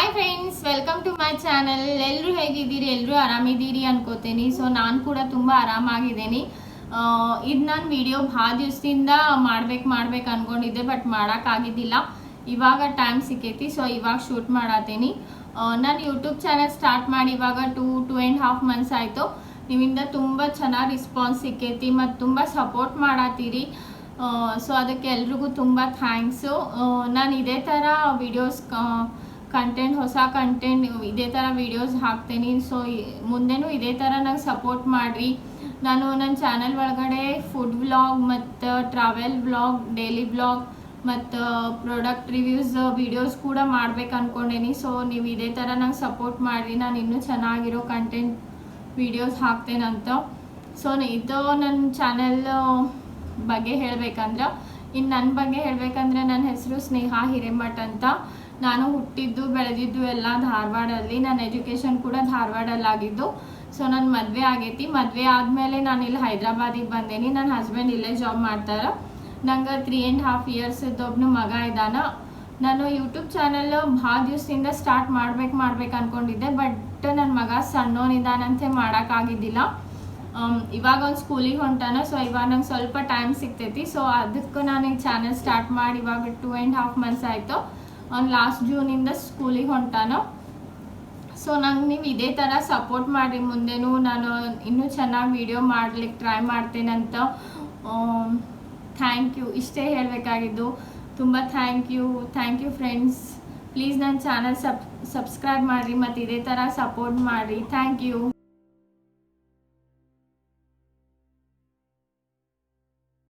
Hi friends, welcome to my channel. ಎಲ್ಲರೂ ಹೇಗಿದ್ದೀರಿ? ಎಲ್ಲರೂ ಆರಾಮಿದ್ದೀರಿ ಅನ್ಕೋತೀನಿ. ಸೊ ನಾನು ಕೂಡ ತುಂಬ ಆರಾಮಾಗಿದ್ದೀನಿ. ಇದು ನಾನು ವಿಡಿಯೋ ಭಾಳ ದಿವಸದಿಂದ ಮಾಡ್ಬೇಕು ಅನ್ಕೊಂಡಿದ್ದೆ, ಬಟ್ ಮಾಡೋಕ್ಕಾಗಿದ್ದಿಲ್ಲ. ಇವಾಗ ಟೈಮ್ ಸಿಕ್ಕೈತಿ, ಸೊ ಇವಾಗ ಶೂಟ್ ಮಾಡತ್ತೀನಿ. ನಾನು ಯೂಟ್ಯೂಬ್ ಚಾನಲ್ ಸ್ಟಾರ್ಟ್ ಮಾಡಿ ಇವಾಗ 2.5 ಮಂತ್ಸ್ ಆಯಿತು. ನಿಮ್ಮಿಂದ ತುಂಬ ಚೆನ್ನಾಗಿ ರೆಸ್ಪಾನ್ಸ್ ಸಿಕ್ಕೈತಿ ಮತ್ತು ತುಂಬ ಸಪೋರ್ಟ್ ಮಾಡತ್ತೀರಿ. ಸೊ ಅದಕ್ಕೆ ಎಲ್ರಿಗೂ ತುಂಬ ಥ್ಯಾಂಕ್ಸು. ನಾನು ಇದೇ ಥರ ವಿಡಿಯೋಸ್ ಕಂಟೆಂಟ್ ಹೊಸ ಕಂಟೆಂಟ್ ಇದೇ ಥರ ವೀಡಿಯೋಸ್ ಹಾಕ್ತೀನಿ. ಸೊ ಮುಂದೆನೂ ಇದೇ ಥರ ನಂಗೆ ಸಪೋರ್ಟ್ ಮಾಡಿರಿ. ನಾನು ನನ್ನ ಚಾನಲ್ ಒಳಗಡೆ ಫುಡ್ ವ್ಲಾಗ್ ಮತ್ತು ಟ್ರಾವೆಲ್ ವ್ಲಾಗ್, ಡೈಲಿ ವ್ಲಾಗ್ ಮತ್ತು ಪ್ರಾಡಕ್ಟ್ ರಿವ್ಯೂಸ್ ವೀಡಿಯೋಸ್ ಕೂಡ ಮಾಡ್ಬೇಕು ಅಂದ್ಕೊಂಡೇನಿ. ಸೊ ನೀವು ಇದೇ ಥರ ನಂಗೆ ಸಪೋರ್ಟ್ ಮಾಡಿರಿ, ನಾನು ಇನ್ನೂ ಚೆನ್ನಾಗಿರೋ ಕಂಟೆಂಟ್ ವೀಡಿಯೋಸ್ ಹಾಕ್ತೇನಂತ. ಸೊ ಇದು ನನ್ನ ಚಾನಲ್ ಬಗ್ಗೆ ಹೇಳಬೇಕಂದ್ರೆ, ಇನ್ನು ನನ್ನ ಬಗ್ಗೆ ಹೇಳಬೇಕಂದ್ರೆ ನನ್ನ ಹೆಸರು ಸ್ನೇಹಾ ಹಿರೇಮಠ್ ಅಂತ. ನಾನು ಹುಟ್ಟಿದ್ದು ಬೆಳೆದಿದ್ದು ಎಲ್ಲ ಧಾರವಾಡಲ್ಲಿ. ನನ್ನ ಎಜುಕೇಷನ್ ಕೂಡ ಧಾರವಾಡಲ್ಲಾಗಿದ್ದು. ಸೊ ನನ್ನ ಮದುವೆ ಆಗೈತಿ. ಮದುವೆ ಆದಮೇಲೆ ನಾನು ಇಲ್ಲಿ ಹೈದ್ರಾಬಾದಿಗೆ ಬಂದೇನಿ. ನನ್ನ ಹಸ್ಬೆಂಡ್ ಇಲ್ಲೇ ಜಾಬ್ ಮಾಡ್ತಾರೆ. ನಂಗೆ 3.5 years ಒಬ್ಬನು ಮಗ ಇದ್ದಾನ. ನಾನು ಯೂಟ್ಯೂಬ್ ಚಾನಲ್ ಭಾಳ ದಿವಸದಿಂದ ಸ್ಟಾರ್ಟ್ ಮಾಡ್ಬೇಕು ಅಂದ್ಕೊಂಡಿದ್ದೆ, ಬಟ್ ನನ್ನ ಮಗ ಸಣ್ಣವನಿದ್ದಾನಂತೆ ಮಾಡೋಕ್ಕಾಗಿದ್ದಿಲ್ಲ. ಇವಾಗ ಒಂದು ಸ್ಕೂಲಿಗೆ ಹೊಂಟಾನ. ಸೊ ಇವಾಗ ನಂಗೆ ಸ್ವಲ್ಪ ಟೈಮ್ ಸಿಗ್ತೈತಿ. ಸೊ ಅದಕ್ಕೆ ನಾನು ಈ ಚಾನಲ್ ಸ್ಟಾರ್ಟ್ ಮಾಡಿ ಇವಾಗ 2.5 months ಆಯಿತು. ಅವ್ನು ಲಾಸ್ಟ್ ಜೂನಿಂದ ಸ್ಕೂಲಿಗೆ ಹೊಂಟಾನೋ. ಸೊ ನಂಗೆ ನೀವು ಇದೇ ಥರ ಸಪೋರ್ಟ್ ಮಾಡಿರಿ. ಮುಂದೆನೂ ನಾನು ಇನ್ನೂ ಚೆನ್ನಾಗಿ ವಿಡಿಯೋ ಮಾಡ್ಲಿಕ್ಕೆ ಟ್ರೈ ಮಾಡ್ತೇನಂತ. Thank you. ಇಷ್ಟೇ ಹೇಳಬೇಕಾಗಿದ್ದು. ತುಂಬ ಥ್ಯಾಂಕ್ ಯು ಫ್ರೆಂಡ್ಸ್. ಪ್ಲೀಸ್ ನನ್ನ ಚಾನಲ್ ಸಬ್ಸ್ಕ್ರೈಬ್ ಮಾಡಿರಿ ಮತ್ತು ಇದೇ ಥರ ಸಪೋರ್ಟ್ ಮಾಡಿರಿ. Thank you.